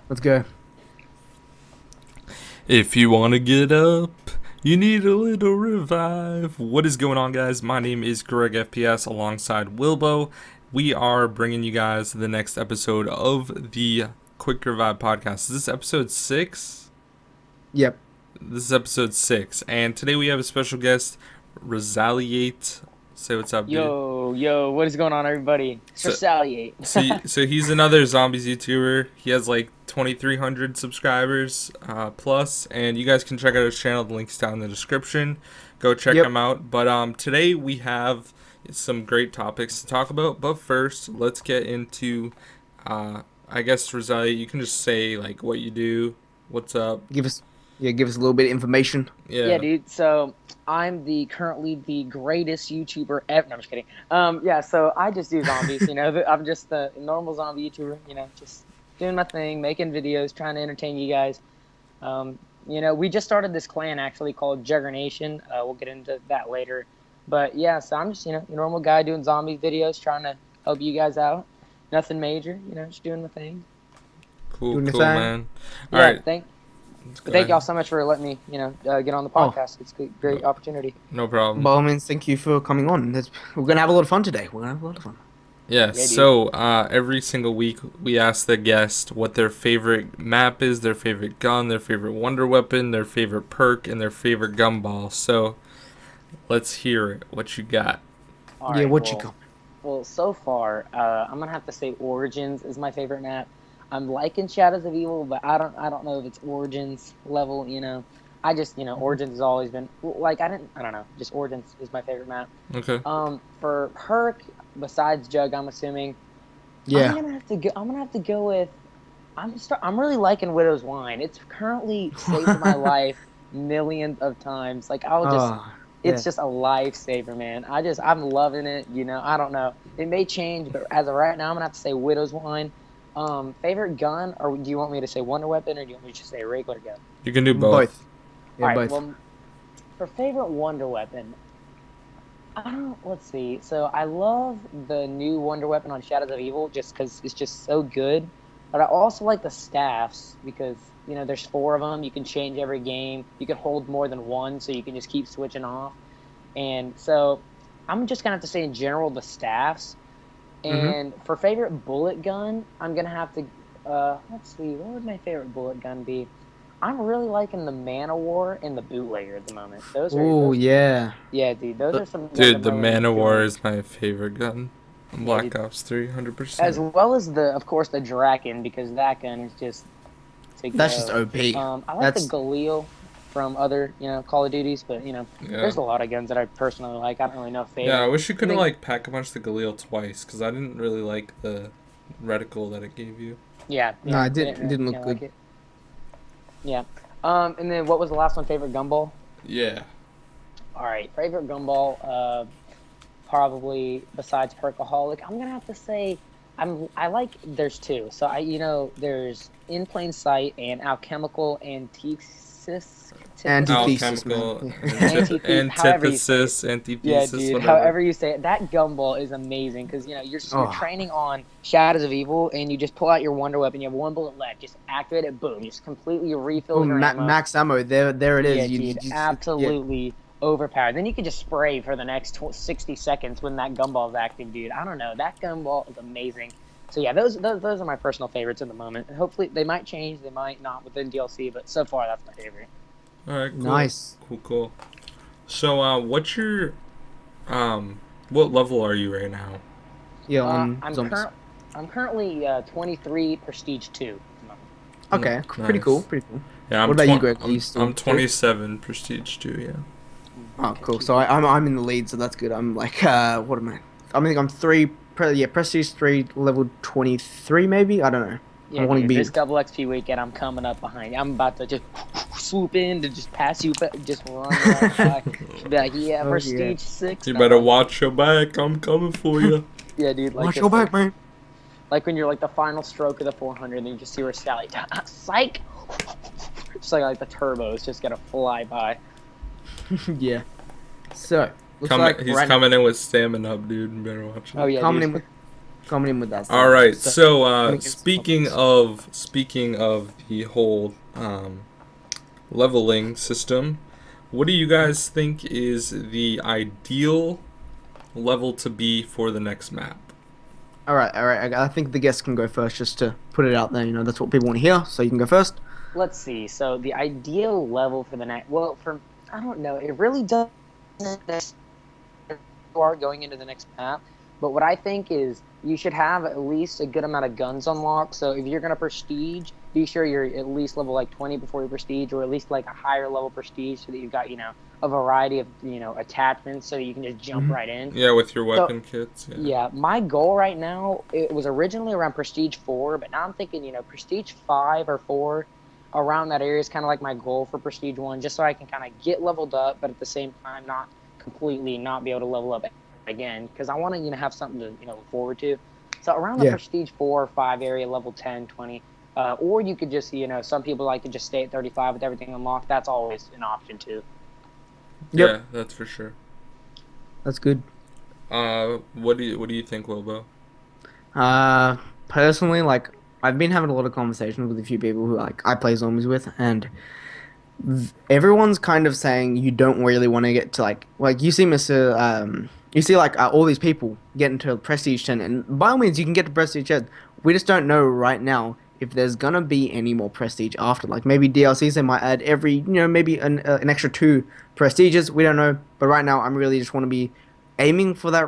Let's go. If you want to get up, you need a little revive. What is going on, guys? My name is GregFPS alongside Wilbo. We are bringing you guys the next episode of the Quick Revive podcast. Is this episode 6? Yep. This is episode 6. And today we have a special guest, Resaliate. Say what's up, dude. Yo, what is going on, everybody? It's Resaliate. So he's another zombies YouTuber. He has like 2,300 subscribers plus, and you guys can check out his channel. The link's down in the description. Go check him out. But today we have some great topics to talk about. But first, let's get into, I guess, Resaliate, you can just say like what you do, what's up. Give us a little bit of information. Yeah, dude. So I'm currently the greatest YouTuber ever. No, I'm just kidding. So I just do zombies. I'm just the normal zombie YouTuber. Just doing my thing, making videos, trying to entertain you guys. We just started this clan actually called Juggernation. We'll get into that later. But yeah, so I'm just a normal guy doing zombie videos, trying to help you guys out. Nothing major. Just doing the thing. Cool, man. All yeah, right. Thank y'all so much for letting me, get on the podcast. It's a great opportunity. No problem. By all means, thank you for coming on. We're gonna have a lot of fun today. Yeah, so every single week we ask the guest what their favorite map is, their favorite gun, their favorite wonder weapon, their favorite perk, and their favorite gumball. So let's hear it. What you got? All you right, got? Well, so far, I'm gonna have to say Origins is my favorite map. I'm liking Shadows of Evil, but I don't know if it's Origins level. I just Origins has always been like I don't know. Just Origins is my favorite map. Okay. For perk besides Jug, I'm assuming. Yeah. I'm gonna have to go with. I'm really liking Widow's Wine. It's currently saved my life millions of times. Like it's just a lifesaver, man. I'm loving it. I don't know. It may change, but as of right now, I'm gonna have to say Widow's Wine. Favorite gun, or do you want me to say wonder weapon, or do you want me to just say regular gun? You can do both. Yeah, all right, both. Well, for favorite wonder weapon, let's see. So I love the new wonder weapon on Shadows of Evil just because it's just so good. But I also like the staffs because there's 4 of them. You can change every game. You can hold more than one, so you can just keep switching off. And so I'm just gonna have to say in general the staffs. And for favorite bullet gun, I'm gonna have to let's see, what would my favorite bullet gun be? I'm really liking the Man of War and the Bootlegger at the moment. Yeah, dude, those are some. Dude, the Man of War is my favorite gun. Black Ops 3, 100%. As well as of course, the Draken, because that gun is just. That's just OP. I like the Galil from other, Call of Duties, but there's a lot of guns that I personally like. I don't really know favorite. Yeah, I wish you could have pack a bunch of the Galil twice, because I didn't really like the reticle that it gave you. Yeah. No, it didn't look good. Like yeah. And then what was the last one? Favorite gumball? Yeah. All right, favorite gumball. Probably besides Perkaholic, I'm gonna have to say there's 2. So there's In Plain Sight and Alchemical Antithesis. Alchemical Antithesis. Yeah, dude. Whatever. However you say it, that gumball is amazing because you're training on Shadows of Evil and you just pull out your wonder weapon. You have 1 bullet left. Just activate it. Boom. Just completely refill your ammo. Max ammo. There it is. Yeah, dude, absolutely overpowered. Then you can just spray for the next 60 seconds when that gumball is active, dude. I don't know. That gumball is amazing. So yeah, those are my personal favorites at the moment. Hopefully they might change. They might not within DLC, but so far that's my favorite. All right, cool. Nice. Cool. So, what's your, what level are you right now? Yeah, I'm currently 23 Prestige 2. Okay, Nice. Pretty cool. Yeah, what about you, Greg? I'm 27 Prestige 2, yeah. Oh, cool. So I'm in the lead, so that's good. I'm like, what am I? I think I'm 3, Prestige 3, level 23 maybe? I don't know. Yeah, dude, this double XP weekend, I'm coming up behind you. I'm about to just swoop in to just pass you, just run right by. Be like, Prestige 6. You better watch your back. I'm coming for you. Yeah, dude. Watch your back, man. Like when you're the final stroke of the 400, and you just see where Sally, psych! Just like the turbos just gonna fly by. Yeah. So, he's coming in with stamina up, dude. You better watch it. Oh, yeah, coming in with coming in with that. All right. So, So make it speaking of the whole leveling system, what do you guys think is the ideal level to be for the next map? all right. I think the guests can go first, just to put it out there. You know, that's what people want to hear. So you can go first. Let's see. So the ideal level for the next, well, for I don't know. It really doesn't. You are going into the next map, but what I think is you should have at least a good amount of guns unlocked. So if you're gonna prestige, be sure you're at least level like 20 before you prestige, or at least like a higher level prestige, so that you've got a variety of attachments, so that you can just jump right in. Yeah, with your weapon kits. Yeah, my goal right now, it was originally around Prestige 4, but now I'm thinking, Prestige 5 or 4, around that area is kind of like my goal for Prestige 1, just so I can kind of get leveled up, but at the same time not completely not be able to level up again, because I want to, have something to, look forward to. So around the Prestige 4 or 5 area, level 10, 20, or you could just, some people like to just stay at 35 with everything unlocked. That's always an option too. Yep. Yeah, that's for sure. That's good. What do you think, Lobo? Personally, like I've been having a lot of conversations with a few people who like I play zombies with, and everyone's kind of saying you don't really want to get to like you see Mr. You see like all these people get into Prestige 10, and by all means you can get to Prestige 10. We just don't know right now if there's gonna be any more Prestige after. Like maybe DLCs they might add every maybe an extra 2 Prestiges. We don't know, but right now I'm really just want to be aiming for that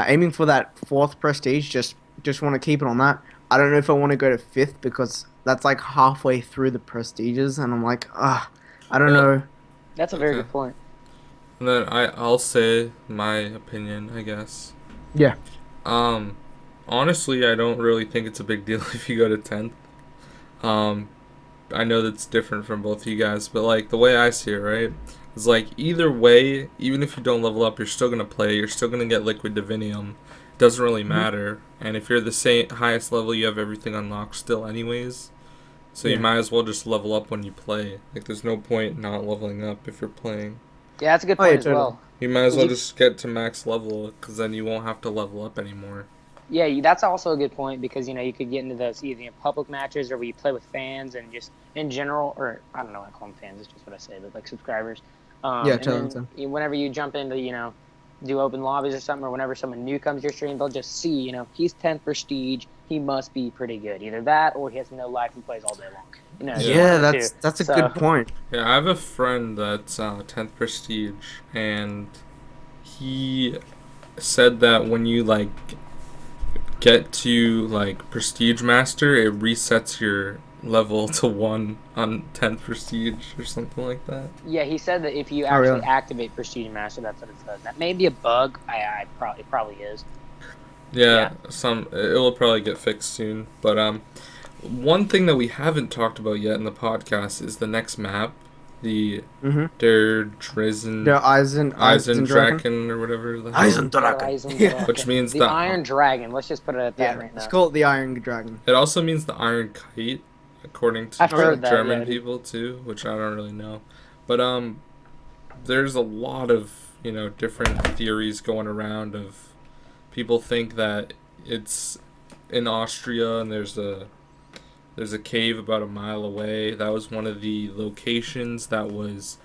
aiming for that 4th Prestige. Just want to keep it on that. I don't know if I want to go to 5th because that's like halfway through the Prestiges, and I'm like, I don't know. That's a very good point. And then I'll say my opinion, I guess. Yeah. Honestly, I don't really think it's a big deal if you go to 10th. I know that's different from both of you guys, but like the way I see it, right, is like either way, even if you don't level up, you're still gonna play. You're still gonna get Liquid Divinium. Doesn't really matter. And if you're the same highest level, you have everything unlocked still, anyways. So you might as well just level up when you play. Like there's no point not leveling up if you're playing. Yeah, that's a good point as well. You might as well just get to max level, because then you won't have to level up anymore. Yeah, that's also a good point, because you could get into those either in public matches or where you play with fans and just in general, or I don't know, I call them fans. It's just what I say, but like subscribers. Whenever you jump into do open lobbies or something, or whenever someone new comes to your stream, they'll just see he's 10th prestige. He must be pretty good. Either that or he has no life and plays all day long. That's a good point. Yeah, I have a friend that's 10th prestige, and he said that when you like get to like prestige master, it resets your level to 1 on 10th prestige or something like that. Yeah, he said that if you actually activate prestige master, that's what it says. That may be a bug. It probably is. Yeah, it will probably get fixed soon. But one thing that we haven't talked about yet in the podcast is the next map, the Der Eisendrachen or whatever. Eisendrachen. Which means the Iron Dragon. Let's just put it at that right now. Let's call it the Iron Dragon. It also means the Iron Kite, according to German people too, which I don't really know. But there's a lot of different theories going around of people think that it's in Austria and there's a cave about a mile away. That was one of the locations that was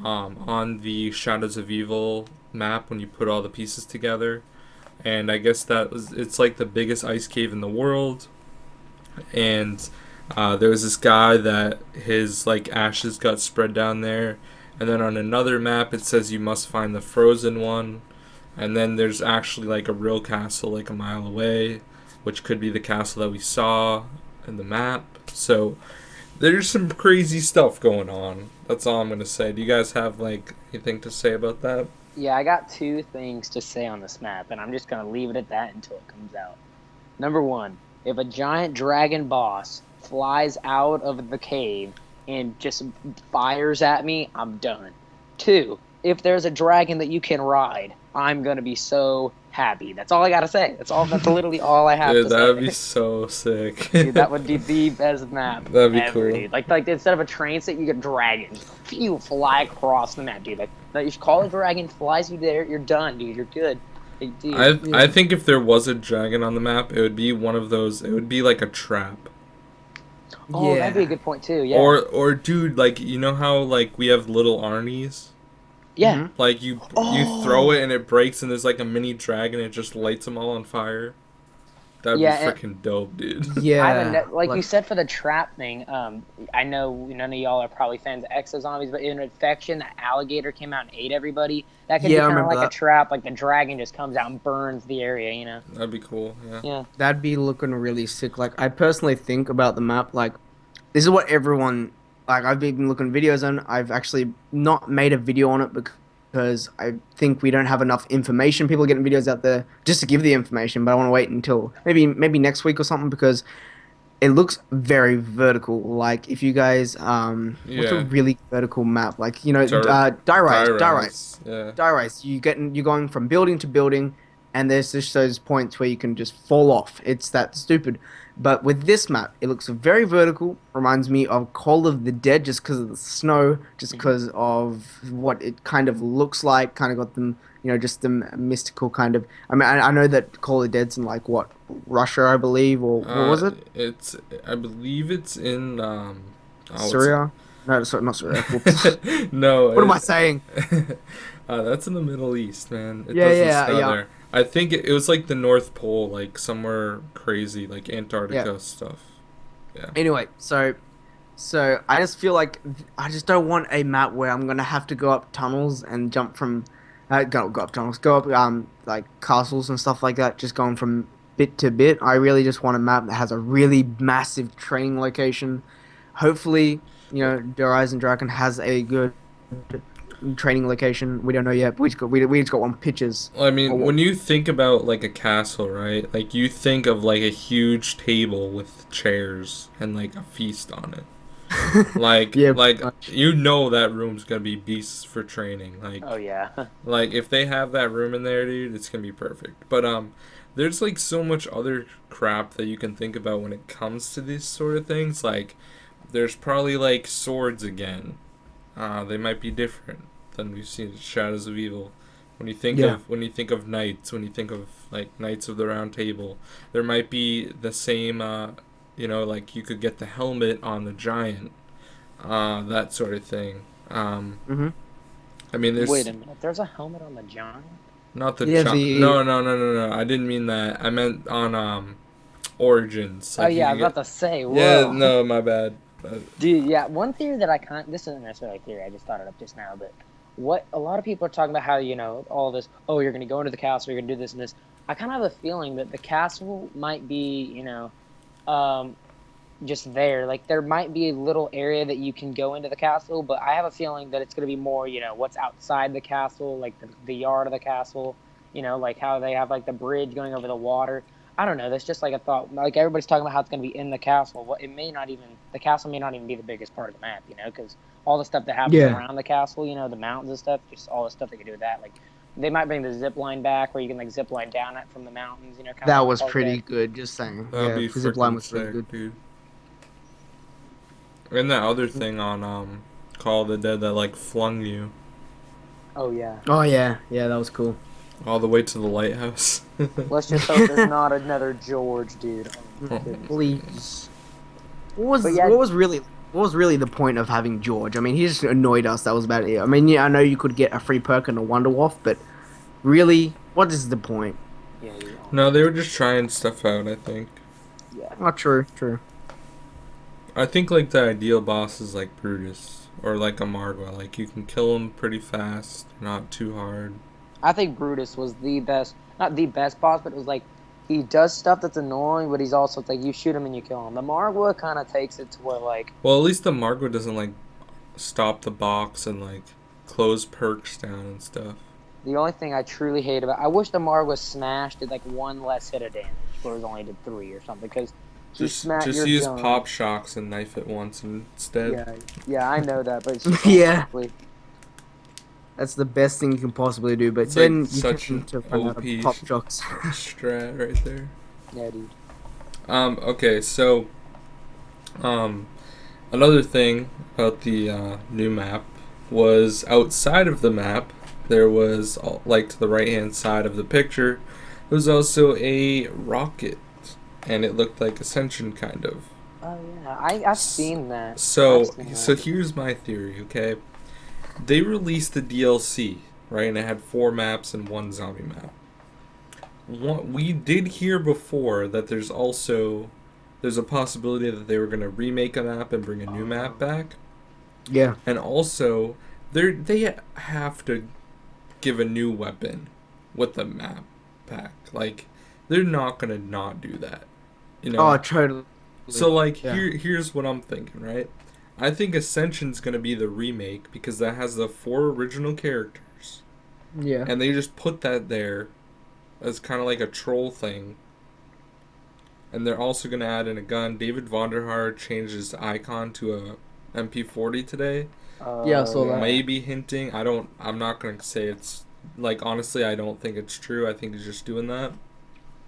on the Shadows of Evil map when you put all the pieces together. And I guess it's like the biggest ice cave in the world. And there was this guy that his like ashes got spread down there. And then on another map it says you must find the frozen one. And then there's actually like a real castle like a mile away, which could be the castle that we saw in the map. So there's some crazy stuff going on. That's all I'm going to say. Do you guys have like anything to say about that? Yeah, I got 2 things to say on this map, and I'm just going to leave it at that until it comes out. Number 1, if a giant dragon boss flies out of the cave and just fires at me, I'm done. 2, if there's a dragon that you can ride, I'm going to be so happy. That's all I got to say. That's literally all I have to say. That'd be so sick. Dude, that would be the best map. That'd be cool. Dude. Like instead of a train set, you get dragons. Fly across the map, dude. Like you call a dragon, flies you there, you're done, dude. You're good. Like, dude, I think if there was a dragon on the map, it would be one of those. It would be like a trap. oh, that'd be a Yeah. good point too. Yeah, Or dude, like you know how like we have little Arnie's? yeah. Hmm. Like you throw Oh, it and it breaks and there's like a mini dragon. It just lights them all on fire. That'd be yeah. And freaking dope, dude. I have a Yeah. like you Like, said for the trap thing. I know none of y'all are probably fans of exo zombies, but in Infection, the alligator came out and ate everybody. That could be yeah, I kind of remember like a that. trap. Like the dragon just comes out and burns the area. You know? That'd be cool. Yeah. Yeah. That'd be looking really sick. Like, I personally think about the map, like, this is what everyone, like, I've been looking at videos on. I've actually not made a video on it because I think we don't have enough information. People are getting videos out there just to give the information, but I want to wait until maybe next week or something because it looks very vertical. Like, if you guys, what's a Yeah. really vertical map? Like, Tur- die rise. Yeah. Die race. You're going from building to building, and there's just those points where you can just fall off. It's that stupid. But with this map, it looks very vertical. Reminds me of Call of the Dead, just because of the snow, just because of what it kind of looks like. Kind of got them, just the mystical kind of. I mean, I know that Call of the Dead's in like what Russia, I believe, or what was it? It's I believe it's in Syria? No, sorry, not Syria. Whoops. no. What am I saying? That's in the Middle East, man. It Yeah, doesn't yeah, snow yeah, there. I think it was like the North Pole, like somewhere crazy, like yeah. Antarctica stuff. Yeah. Anyway, so I just feel like I just don't want a map where I'm gonna have to go up tunnels and jump from, go up tunnels, go up like castles and stuff like that, just going from bit to bit. I really just want a map that has a really massive training location. Hopefully, the Horizon Dragon has a good training location. We don't know yet. But we just got one pictures. Well, I Or mean, what? when you think about like a castle, right? Like you think of like a huge table with chairs and like a feast on it. Like Yeah, pretty like much. you know that room's gonna be beasts for training. Oh yeah. Like if they have that room in there, dude, it's gonna be perfect. But there's like so much other crap that you can think about when it comes to these sort of things. Like there's probably like swords again. They might be different than we've seen in Shadows of Evil. Yeah. When you think of knights, when you think of like Knights of the Round Table, there might be the same. Like you could get the helmet on the giant, that sort of thing. Hmm. I mean, Wait there's a minute. There's a helmet on the giant. not the Yeah, the no. I didn't mean that. I meant on Origins. Oh Like you yeah, I could was about get. to say. Yeah, Whoa. no, my bad. Dude, yeah, one theory that I can't, this isn't necessarily a theory, I just thought it up just now, but what a lot of people are talking about how, all this, oh, you're going to go into the castle, you're going to do this and this. I kind of have a feeling that the castle might be, um, just there. Like, there might be a little area that you can go into the castle, but I have a feeling that it's going to be more, what's outside the castle, like the yard of the castle, like how they have, like, the bridge going over the water. I don't know. That's just like a thought. Like everybody's talking about how it's going to be in the castle. Well, the castle may not even be the biggest part of the map, because all the stuff that happens yeah. around the castle, the mountains and stuff, just all the stuff they can do with that. Like they might bring the zip line back where you can like zip line down it from the mountains, kind of That like was Park pretty Deck. good. Just saying. That'd Yeah, be the zip line freaking was really good. sick, dude. And that other thing on Call of the Dead that like flung you Oh yeah. Oh yeah, yeah, that was cool. all the way to the lighthouse. Let's just hope there's not another George, dude. Oh my goodness. Please. But yeah, What was really the point of having George? I mean, he just annoyed us. That was about it. I mean, yeah, I know you could get a free perk and a Wonder Waff, but really, what is the point? yeah, No, they were just trying stuff out, I think. yeah. Not true. True. I think like the ideal boss is like Brutus or like a Margwa. Like you can kill him pretty fast, not too hard. I think Brutus was the best, not the best boss, but it was like he does stuff that's annoying, but he's also like you shoot him and you kill him. The Margwa kind of takes it to where like Well, at least the Margwa doesn't like stop the box and like close perks down and stuff. the only thing I truly hate about I wish the Margwa smash did like one less hit of damage, where it only did 3 or something, because he smacked Just your use gun. pop shocks and knife it once instead. Yeah, yeah, I know that, but it's just Yeah. honestly- That's the best thing you can possibly do. But It's then like you such tend an to run out OP of pop shocks. strat right there. yeah, dude. Okay, so another thing about the new map was outside of the map, there was like to the right hand side of the picture, there was also a rocket, and it looked like Ascension kind of. Oh yeah, I've seen that. I've So seen so that. here's my theory. Okay, they released the DLC, right, and it had 4 maps and 1 zombie map. We did hear before that there's a possibility that they were going to remake a map and bring a new map back, Yeah. and also they have to give a new weapon with the map pack. Like, they're not going to not do that, you Oh, know. totally. So like Yeah. here's what I'm thinking, right? I think Ascension's going to be the remake because that has the 4 original characters, Yeah. and they just put that there as kind of like a troll thing. And they're also going to add in a gun. David Vonderhaar changed his icon to a MP40 today. Yeah, I Oh saw that. yeah. Maybe hinting. I'm not going to say it's like, honestly, I don't think it's true. I think he's just doing that.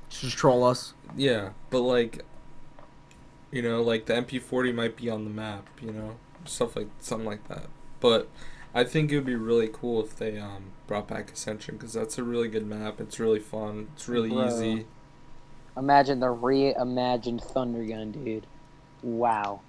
Just troll us. Yeah, but like, like the MP40 might be on the map, something like that. But I think it would be really cool if they brought back Ascension, because that's a really good map. It's really fun. It's really Bro. easy. Imagine the reimagined Thunder Gun, dude. Wow.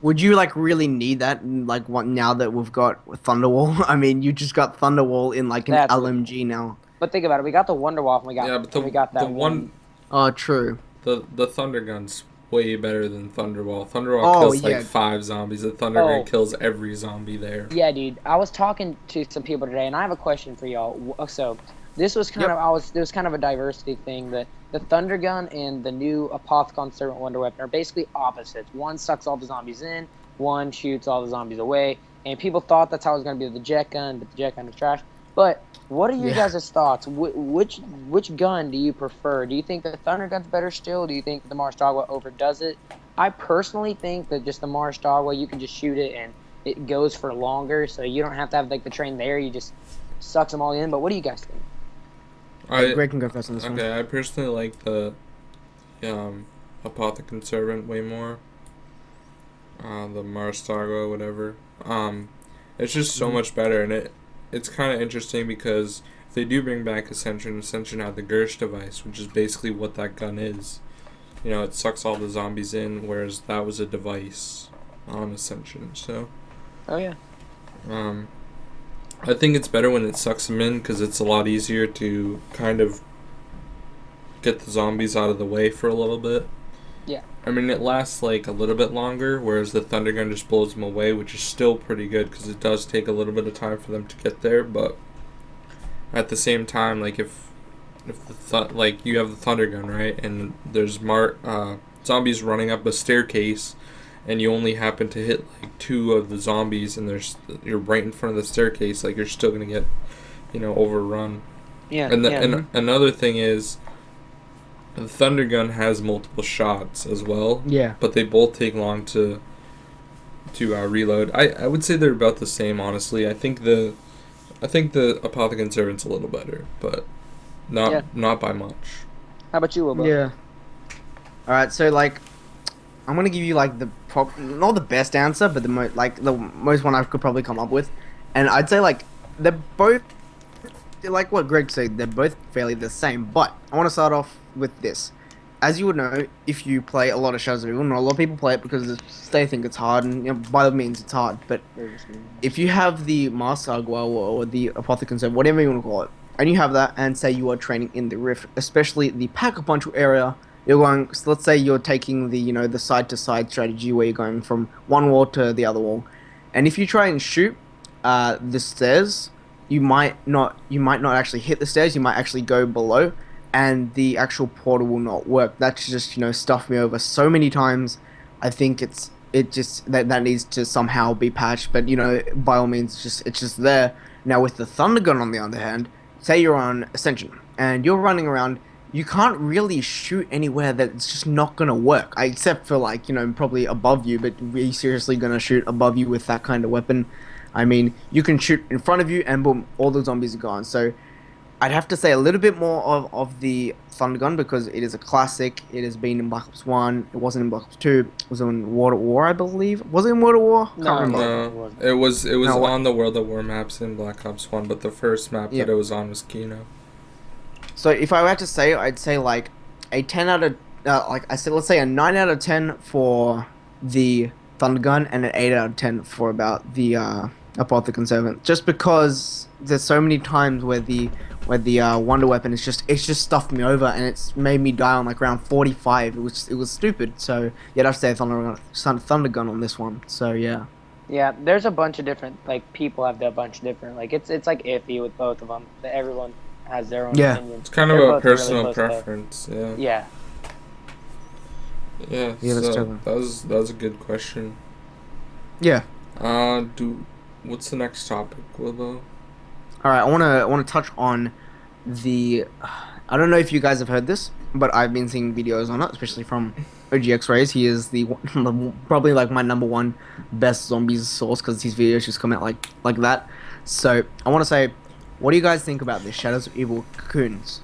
Would you like really need that? Like what now that we've got Thunderwall? I mean, you just got Thunderwall in like an That's what, LMG now. but think about it. We got the Wonderwall, and Yeah, but we got the that one. Oh, true. the Thunder Gun's way better than Thunderwall. Thunderwall Oh kills like yeah. 5 zombies. The Thunder Gun kills every zombie there. Yeah, dude. I was talking to some people today, and I have a question for y'all. So, this was kind Yep. of there was kind of a diversity thing that the Thunder Gun and the new Apothicon Servant Wonder Weapon are basically opposites. One sucks all the zombies in, one shoots all the zombies away, and people thought that's how it was going to be with the Jet Gun, but the Jet Gun is trash. But what are your Yeah. guys' thoughts? Which gun do you prefer? Do you think the Thunder Gun's better still? Do you think the Marstagua overdoes it? I personally think that just the Marstagua, you can just shoot it and it goes for longer, so you don't have to have like the train there. You just sucks them all in. But what do you guys think? Greg can go first on this one. I personally like the Apothicon Servant way more. The Marstagua, whatever. It's just so much better, and it's kind of interesting because if they do bring back Ascension had the Gersh device, which is basically what that gun is. It sucks all the zombies in, whereas that was a device on Ascension. So, Oh yeah. I think it's better when it sucks them in because it's a lot easier to kind of get the zombies out of the way for a little bit. Yeah. I mean, it lasts like a little bit longer, whereas the Thunder Gun just blows them away, which is still pretty good because it does take a little bit of time for them to get there. But at the same time, like if like you have the Thunder Gun, right, and there's zombies running up a staircase, and you only happen to hit like 2 of the zombies, and you're right in front of the staircase, like you're still gonna get, overrun. Yeah. And another thing is, the Thunder Gun has multiple shots as well. Yeah. But they both take long to reload. I would say they're about the same, honestly. I think the Apothicon Servant's a little better, but not by much. How about you, Wilbur? Yeah. All right. So like, I'm gonna give you like not the best answer, but the most one I could probably come up with, and I'd say like they're both like what Greg said. They're both fairly the same, but I want to start off with this. As you would know, if you play a lot of Shadows of Evil, not a lot of people play it because they think it's hard, and by all means it's hard. But if you have the Marstagua or the Apothicon Servant, whatever you want to call it, and you have that, and say you are training in the Rift, especially the Pack-a-Punch area, you're going. So let's say you're taking the the side-to-side strategy where you're going from one wall to the other wall, and if you try and shoot the stairs, you might not actually hit the stairs. You might actually go below, and the actual portal will not work. That's just stuffed me over so many times. I think that needs to somehow be patched. But by all means, it's just there. Now with the Thunder Gun on the other hand, say you're on Ascension and you're running around, you can't really shoot anywhere that's just not gonna work. Except for like probably above you. But are you seriously gonna shoot above you with that kind of weapon? I mean, you can shoot in front of you and boom, all the zombies are gone. So I'd have to say a little bit more of the Thunder Gun because it is a classic. It has been in Black Ops 1. It wasn't in Black Ops 2. It was in World at War, I believe. Was it in World at War? Can't No, remember. it No, wasn't. it was No, what? on the World at War maps in Black Ops 1, but the first map Yeah. that it was on was Kino. So if I were to say, I'd say like a 10 out of like I said, let's say a 9 out of 10 for the Thunder Gun and an 8 out of 10 for about the Conservant. Just because there's so many times where the Wonder Weapon is just stuffed me over and it's made me die on like round 45. It was stupid. So yeah, I'd have to say Thunder Gun on this one. So yeah. Yeah, there's a bunch of different like people have a bunch of different like it's like iffy with both of them. Everyone has their own Yeah. opinion. It's kind of They're a both really personal close to- preference. Yeah. Yeah. Yeah. Yeah, that's So totally. that was a good question. Yeah. What's the next topic, Willow? All right, I want to touch on the. I don't know if you guys have heard this, but I've been seeing videos on it, especially from OGX Rays. He is the probably like my number one best zombies source because his videos just come out like that. So I want to say, what do you guys think about this Shadows of Evil cocoons?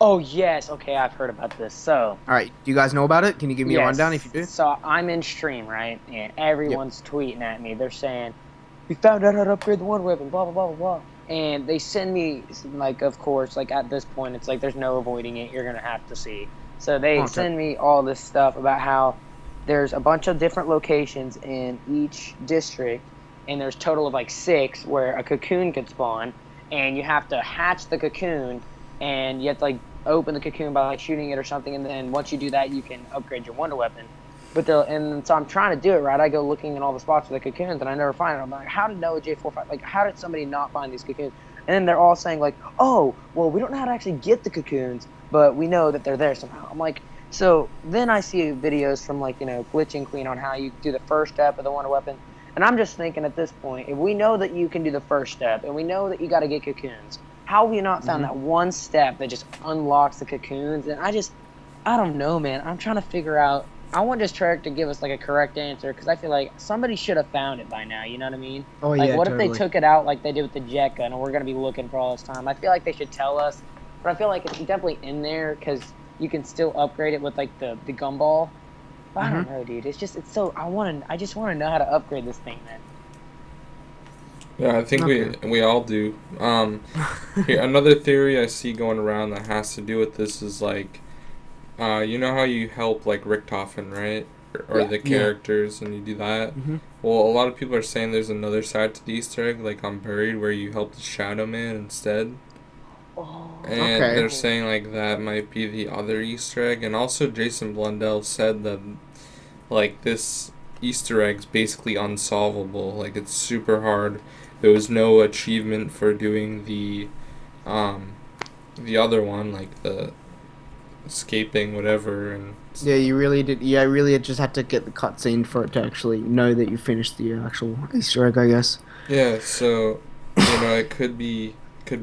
Oh yes, okay, I've heard about this. So All right, do you guys know about it? Can you give me a yes. rundown if you do? So I'm in stream, right? And everyone's tweeting at me. They're saying, "We found out how to upgrade the Wonder Weapon." Blah blah blah blah blah. And they send me like, of course, like at this point, it's like there's no avoiding it. You're gonna have to see. So they Okay. send me all this stuff about how there's a bunch of different locations in each district, and there's a total of like 6 where a cocoon could spawn, and you have to hatch the cocoon, and you have to like open the cocoon by like shooting it or something, and then once you do that, you can upgrade your Wonder Weapon. But and so I'm trying to do it right. I go looking in all the spots for the cocoons, and I never find it. I'm like, how did Noah J45? Like, how did somebody not find these cocoons? And then they're all saying like, oh, well, we don't know how to actually get the cocoons, but we know that they're there somehow. I'm like, so then I see videos from like Glitching Queen on how you do the first step of the Wonder Weapon, and I'm just thinking at this point, if we know that you can do the first step, and we know that you got to get cocoons, how have we not found that one step that just unlocks the cocoons? And I don't know, man. I'm trying to figure out. I want this track to give us like a correct answer because I feel like somebody should have found it by now. You know what I mean? Oh Like, yeah, what totally. if they took it out like they did with the jet gun, and we're gonna be looking for all this time? I feel like they should tell us, but I feel like it's definitely in there because you can still upgrade it with like the gumball. But I don't know, dude. It's so I just want to know how to upgrade this thing, man. Yeah, I think Okay. we all do. Here, another theory I see going around that has to do with this is like, you know how you help like Richthofen, right? Or Yeah. the characters, and you do that. Mhm. Well, a lot of people are saying there's another side to the Easter egg, like on Buried, where you help the Shadow Man instead. Oh. And Okay. they're saying like that might be the other Easter egg. And also Jason Blundell said that like this Easter egg's basically unsolvable. Like it's super hard. There was no achievement for doing the other one, like the escaping whatever, and Yeah, you really did. Yeah, I really just had to get the cutscene for it to actually know that you finished the actual Easter egg, I guess. yeah, so it could be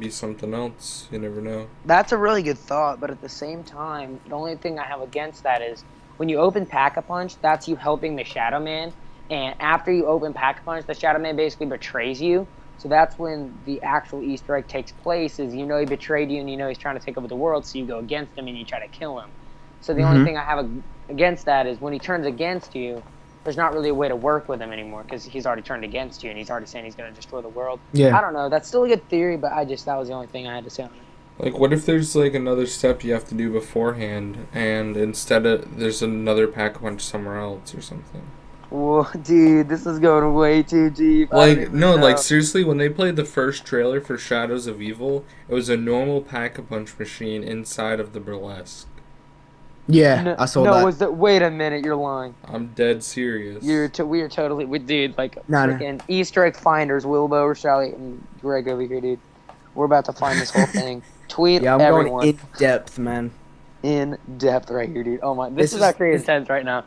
something else. You never know. That's a really good thought, but at the same time, the only thing I have against that is when you open Pack-a-Punch, that's you helping the Shadow Man, and after you open Pack-a-Punch, the Shadow Man basically betrays you. So that's when the actual Easter egg takes place, is he betrayed you and he's trying to take over the world, so you go against him and you try to kill him. So the only thing I have against that is when he turns against you, there's not really a way to work with him anymore because he's already turned against you and he's already saying he's going to destroy the world. Yeah. I don't know. That's still a good theory, but that was the only thing I had to say on it. Like, what if there's like another step you have to do beforehand, and instead of there's another Pack-a-Punch somewhere else or something? Whoa, dude, this is going way too deep. Like, no, like, seriously, when they played the first trailer for Shadows of Evil, it was a normal Pack-a-Punch machine inside of the Burlesque. Yeah, I saw that. Wait a minute, you're lying. I'm dead serious. We are totally, dude, like, No. freaking Easter egg finders, Wilbo, Resaliate, and Greg over here, dude. We're about to find this whole thing. Tweet Yeah, I'm everyone. going in depth, man. In depth right here, dude. Oh my, This this is is- actually this- intense right now.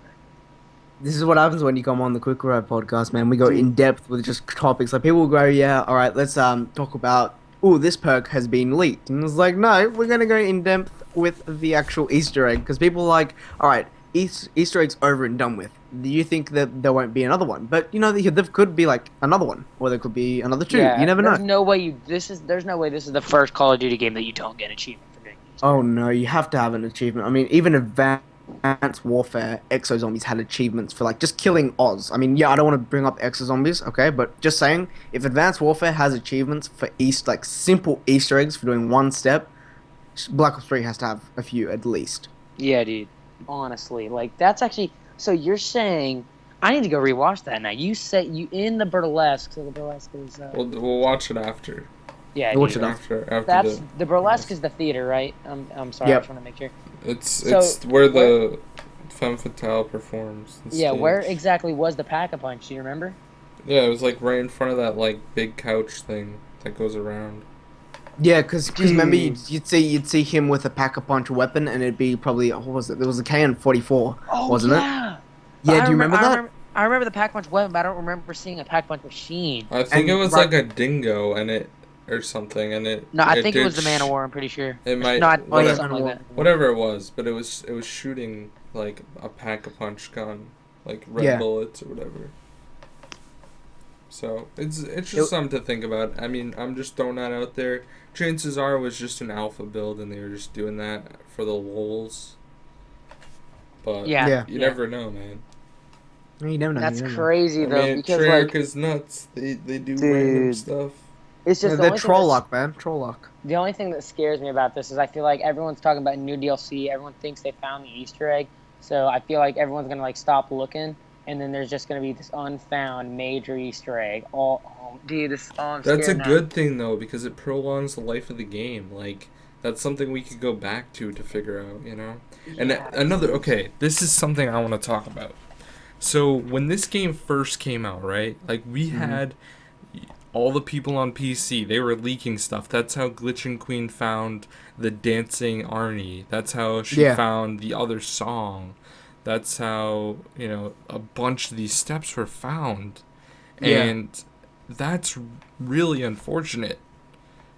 This is what happens when you come on the Quick Ride podcast, man. We go Dude. in depth with just topics. Like people will go, yeah, all right, let's talk about, oh, this perk has been leaked, and it's like, no, we're gonna go in depth with the actual Easter egg because people are like, all right, Easter eggs over and done with, do you think that there won't be another one? But there could be like another one, or there could be another two. You Yeah, never know. there's no way this is the first Call of Duty game that you don't get an achievement for doing Easter Oh egg. no, you have to have an achievement. I mean, even Advanced Warfare, Exo Zombies had achievements for like just killing Oz. I mean, yeah, I don't want to bring up Exo Zombies, okay, but just saying, if Advanced Warfare has achievements for like simple Easter eggs for doing one step, Black Ops 3 has to have a few at least. Yeah, dude. Honestly, like that's actually. So you're saying I need to go rewatch that now. You say you in the burlesque. So the burlesque is. We'll watch it after. Yeah, Watch dude. it up. After That's the burlesque yes. is the theater, right? I'm sorry. I Yep. just want to make sure. So It's where the femme fatale performs. The yeah, where stage. exactly was the pack-a-punch? Do you remember? Yeah, it was like right in front of that like big couch thing that goes around. Yeah, because remember Dude. you'd see him with a pack-a-punch weapon, and it'd be probably what was it? There was a KN-44, Oh wasn't it? yeah. But Yeah, do you remember that? I remember the pack-a-punch weapon, but I don't remember seeing a pack-a-punch machine. I think it And was right, like a dingo and it or something and No, I it think it did was the Man of War. I'm pretty sure. it No, might oh yeah, something like that. whatever it was, but it was shooting like a pack a punch gun, like red yeah. bullets or whatever. So it's just It, something to think about. I mean, I'm just throwing that out there. Chances are it was just an alpha build and they were just doing that for the lulz. But Yeah, yeah, you yeah. never know, man. you never know. That's You never know. crazy I though, mean, because Treyarch like, is nuts. They do random dude, stuff. it's just Yeah, the they're only thing troll that's luck, man. Troll luck. the only thing that scares me about this is I feel like everyone's talking about new DLC. Everyone thinks they found the Easter egg, so I feel like everyone's gonna like stop looking, and then there's just gonna be this unfound major Easter egg. Dude, I'm That's a scared now. good thing though because it prolongs the life of the game. Like that's something we could go back to figure out, you know. And Yeah, another okay, this is something I want to talk about. So when this game first came out, right? Like we Hmm. had all the people on PC, they were leaking stuff. That's how Glitching Queen found the dancing Arnie. That's how she Yeah, found the other song. That's how, a bunch of these steps were found. yeah. And that's really unfortunate.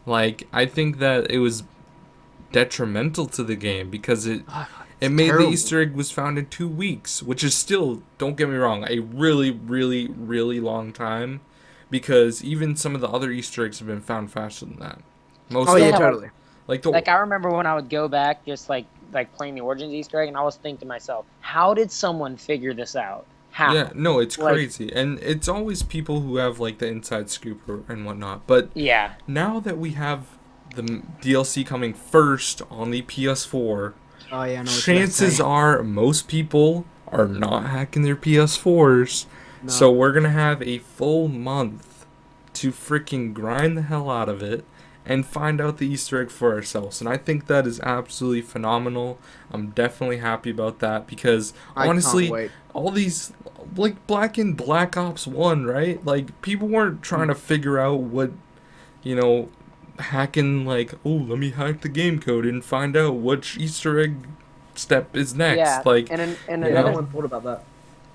Like, I think that it was detrimental to the game because it It's made the terrible. Easter egg was found in 2 weeks, which is still, don't get me wrong, a really, really, really long time. Because even some of the other Easter eggs have been found faster than that. Most Oh of yeah, yeah. them, totally. like the Like I remember when I would go back, just like playing the Origins Easter egg, and I was thinking to myself, how did someone figure this out? yeah, How? no, it's Like, crazy, and it's always people who have like the inside scoop and whatnot. But yeah, now that we have the DLC coming first on the PS4, Oh yeah, I know what you're gonna chances say. are most people are not hacking their PS4s. No. So we're gonna have a full month to freaking grind the hell out of it and find out the Easter egg for ourselves. And I think that is absolutely phenomenal. I'm definitely happy about that because I can't honestly, wait. all these like Black Ops 1, right? Like people weren't trying to figure out what, you know, hacking like, oh, let me hack the game code and find out which Easter egg step is yeah. next. Like, And you Yeah, no know, another one thought about that.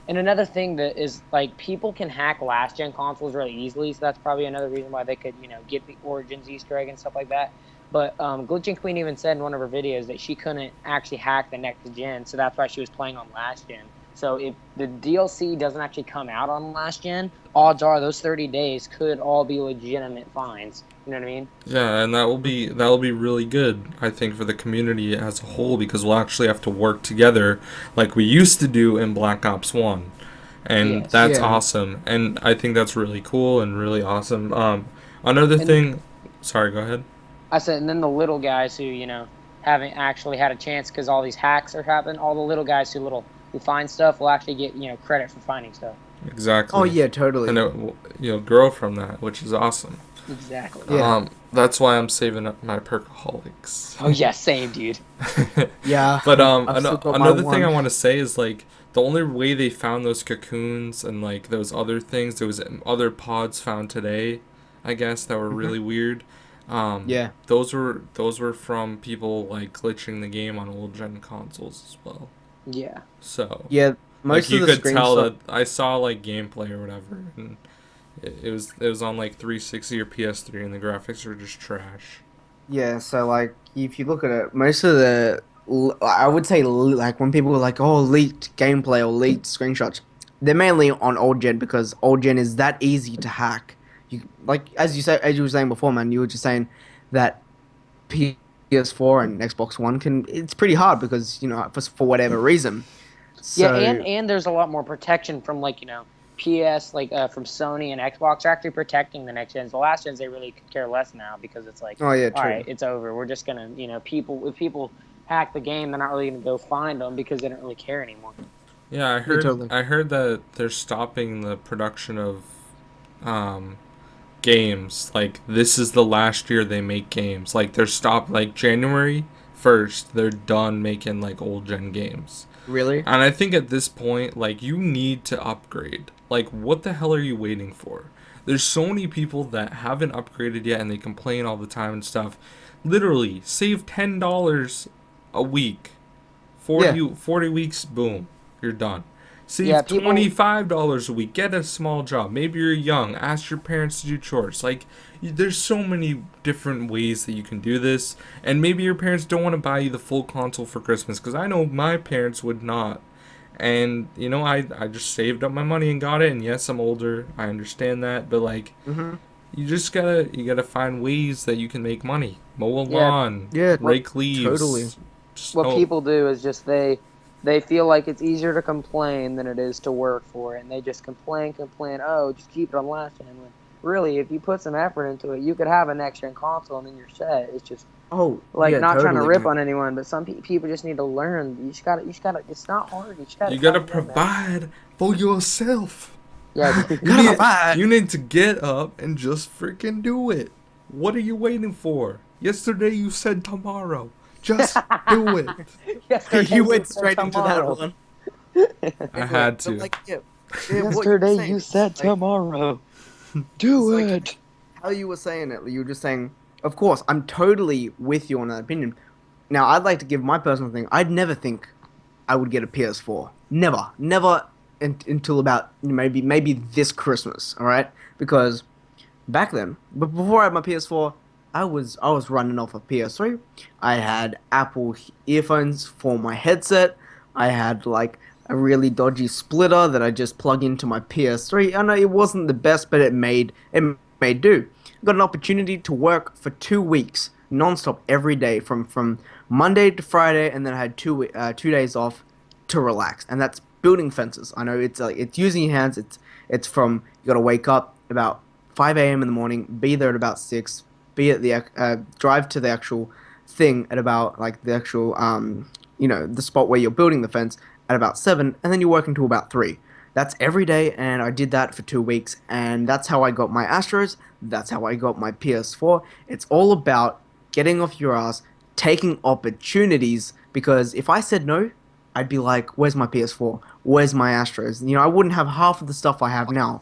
and another thing that is like people can hack last gen consoles really easily, so that's probably another reason why they could get the Origins Easter egg and stuff like that. But Glitching Queen even said in one of her videos that she couldn't actually hack the next gen, so that's why she was playing on last gen. So if the DLC doesn't actually come out on last gen, odds are those 30 days could all be legitimate finds. You know what I mean? yeah, and that will be really good, I think, for the community as a whole because we'll actually have to work together like we used to do in Black Ops 1. And Yes. that's Yeah. awesome. And I think that's really cool and really awesome. Another And thing, sorry, go ahead. I said, and then the little guys who haven't actually had a chance because all these hacks are happening. All the little guys who find stuff will actually get credit for finding stuff. Exactly. Oh yeah, And totally. it will, grow from that, which is awesome. Exactly. Yeah. That's why I'm saving up my perkaholics. Oh yeah, same dude. Yeah. But I've still got my another thing I one. want to say is like the only way they found those cocoons and like those other things, there was other pods found today, I guess that were Hmm. really weird. Yeah. Those were from people like glitching the game on old gen consoles as well. Yeah. So Yeah. like Most of you the could tell screenshots. that I saw like gameplay or whatever, and it was on like 360 or PS3, and the graphics were just trash. Yeah. So like, if you look at it, most of the I would say like when people are like, oh, leaked gameplay or leaked screenshots, they're mainly on old gen because old gen is that easy to hack. You like as you were saying before, man. You were just saying that PS4 and Xbox One can. It's pretty hard because for whatever reason. Yeah, So and there's a lot more protection from like PS from Sony and Xbox are actually protecting the next gens. The last gens they really could care less now because it's like, oh yeah, all right, true. it's over. We're just gonna if people hack the game, they're not really gonna go find them because they don't really care anymore. Yeah, I Yeah, heard totally. I heard that they're stopping the production of um games. Like this is the last year they make games. Like they're stopped like January 1st, they're done making like old gen games. Really? And I think at this point, like, you need to upgrade. Like, what the hell are you waiting for? There's so many people that haven't upgraded yet and they complain all the time and stuff. Literally, save $10 a week. Yeah. 40 weeks, boom, you're done. Yeah, Save people. $25 a week. Get a small job. Maybe you're young. Ask your parents to do chores. Like, there's so many different ways that you can do this. And maybe your parents don't want to buy you the full console for Christmas. Because I know my parents would not. And, I just saved up my money and got it. And yes, I'm older. I understand that. But, like, Mhm. you gotta find ways that you can make money. Mow a Yeah, lawn. Yeah. Rake Totally. leaves. Just, what people do is just they feel like it's easier to complain than it is to work for it, and they just complain. Oh, just keep it on last gen. When really, if you put some effort into it, you could have a next gen console and then you're set. It's just Oh like yeah, not trying to totally, rip man. on anyone, but some people just need to learn. You just gotta. It's not hard. You just gotta You try gotta again, man. provide for yourself. Yeah, You Gotta need provide. you need to get up and just freaking do it. What are you waiting for? Yesterday you said tomorrow. Just do it. yesterday You you went said straight into that tomorrow. one. I Anyway, had but to. like, yeah, yeah, what you were Yesterday saying, you said tomorrow. it's Do like it. how you were saying it. You were just saying, of course, I'm totally with you on that opinion. Now, I'd like to give my personal thing. I'd never think I would get a PS4. Never, never until about maybe this Christmas. All right, because back then, but before I had my PS4, I was running off of PS3. I had Apple earphones for my headset. I had like a really dodgy splitter that I just plug into my PS3. I know it wasn't the best, but it made do. Got an opportunity to work for 2 weeks nonstop every day from Monday to Friday, and then I had 2 days off to relax, and that's building fences. I know it's using your hands. It's from you got to wake up about 5 a.m. in the morning, be there at about 6, be at the drive to the actual thing at about like the actual the spot where you're building the fence at about 7, and then you work until about 3. That's every day, and I did that for 2 weeks, and that's how I got my Astros. That's how I got my PS4. It's all about getting off your ass, taking opportunities, because if I said no, I'd be like, where's my PS4? Where's my Astros? I wouldn't have half of the stuff I have now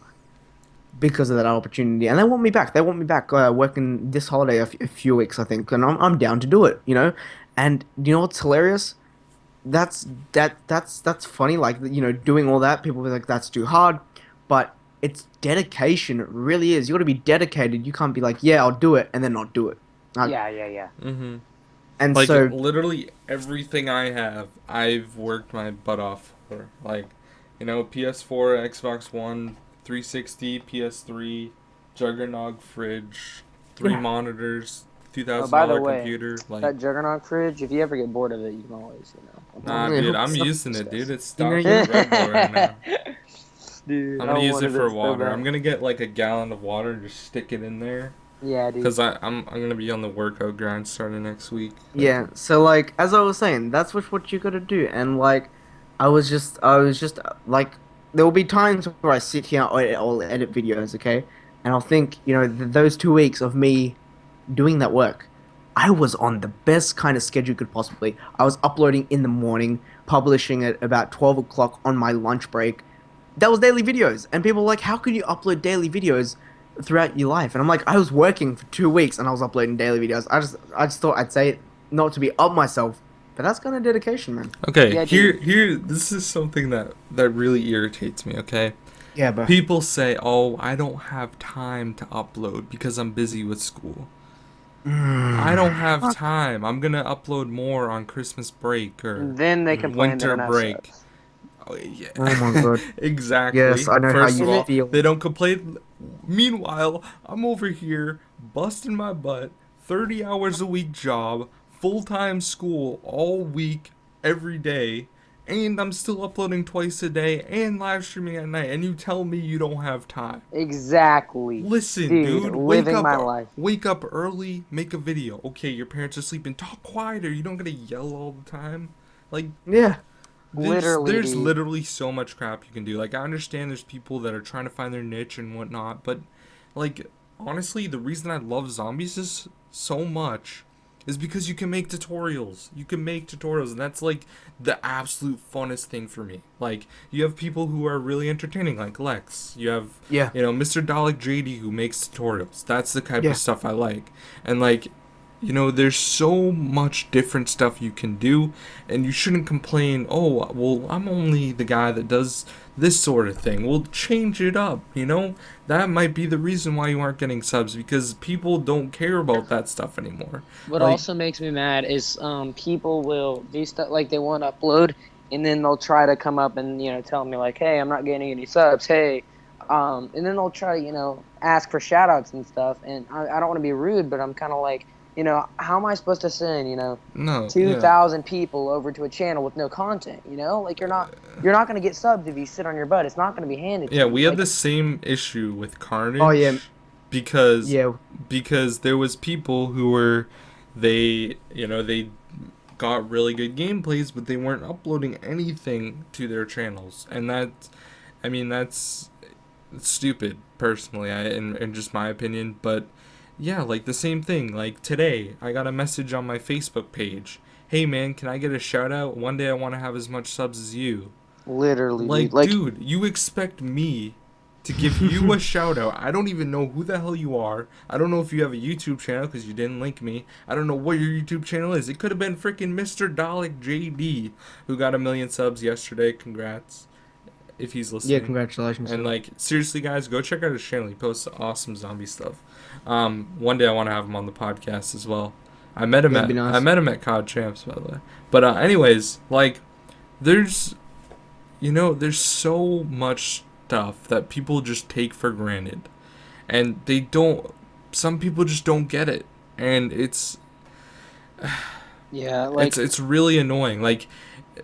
because of that opportunity. And they want me back. They want me back working this holiday a few weeks, I think. And I'm down to do it. And you know what's hilarious? That's funny. Like, doing all that, people be like, that's too hard. But it's dedication. It really is. You got to be dedicated. You can't be like, yeah, I'll do it, and then not do it. Uh, Yeah. Mm-hmm. and Like so, literally everything I have, I've worked my butt off for. Like, PS4, Xbox One, 360, PS3, Juggernog fridge, three yeah. monitors, two Oh, thousand by the dollar way, computer. Like, that Juggernaut fridge, if you ever get bored of it, you can always, nah, Yeah, dude, hook I'm us up. using it, dude. It's You know, stocked you know. with Red Bull right now. Dude, I'm I gonna use it wanted for it so water. I'm bad. gonna get like a gallon of water and just stick it in there. Yeah, dude. Cause I'm gonna be on the workout grind starting next week. Like, Yeah, so like as I was saying, that's what you gotta do. And like I was just like there will be times where I sit here or edit videos, okay? And I'll think, those 2 weeks of me doing that work, I was on the best kind of schedule could possibly. I was uploading in the morning, publishing at about 12 o'clock on my lunch break. That was daily videos. And people were like, how can you upload daily videos throughout your life? And I'm like, I was working for 2 weeks and I was uploading daily videos. I just thought I'd say it not to be up myself, but that's kind of dedication, man. okay, Yeah, here dude. here this is something that really irritates me. Okay, Yeah, but people say, "Oh, I don't have time to upload because I'm busy with school." I don't have time. I'm gonna upload more on Christmas break or And then they complain they winter don't have break. subs. Oh, Oh my yeah, god. Yes, exactly. I know how First you of And then all, feel. they don't complain. Meanwhile, I'm over here busting my butt, 30 hours a week job, full time school all week, every day, and I'm still uploading twice a day and live streaming at night. And you tell me you don't have time. exactly, Listen, dude, dude, wake living up, my life. wake up early, make a video. Okay, your parents are sleeping. Talk quieter. You don't gotta yell all the time. Like, Yeah. Literally, there's dude. literally so much crap you can do. Like I understand there's people that are trying to find their niche and whatnot, but like honestly, the reason I love zombies is so much is because you can make tutorials. You can make tutorials, and that's like the absolute funnest thing for me. Like you have people who are really entertaining, like Lex. You have Yeah. Mr. Dalek JD who makes tutorials. That's the type of Yeah. stuff I like, and like there's so much different stuff you can do, and you shouldn't complain, oh, well, I'm only the guy that does this sort of thing. We'll change it up, That might be the reason why you aren't getting subs, because people don't care about that stuff anymore. What Like, also makes me mad is people will do stuff like they want to upload, and then they'll try to come up and tell me like, hey, I'm not getting any subs, hey, and then they'll try to ask for shout outs and stuff, and I don't want to be rude, but I'm kind of like, how am I supposed to send no, yeah. 2,000 people over to a channel with no content? Like you're not going to get subs if you sit on your butt. It's not going to be handed Yeah, to you. we had Like the same issue with Oh yeah. Carnage because Yeah. there was people who were they got really good gameplays, but they weren't uploading anything to their channels, and that's stupid personally, in just my opinion. But yeah, like the same thing. Like today, I got a message on my Facebook page. Hey man, can I get a shout out? One day I want to have as much subs as you. literally, dude. Like, Like dude, you expect me to give you a shout out. I don't even know who the hell you are. I don't know if you have a YouTube channel because you didn't link me. I don't know what your YouTube channel is. It could have been freaking Mr. Dalek JD who got 1 million subs yesterday. Congrats if he's Yeah. listening. Congratulations. And Sir. like seriously, guys, go check out his channel. He posts awesome zombie stuff. One day I want to have him on the podcast as well. Yeah. It'd be I nice. met him at COD Champs, by the way. But anyways, like there's there's so much stuff that people just take for granted, and some people just don't get it, and yeah, like it's really annoying. Like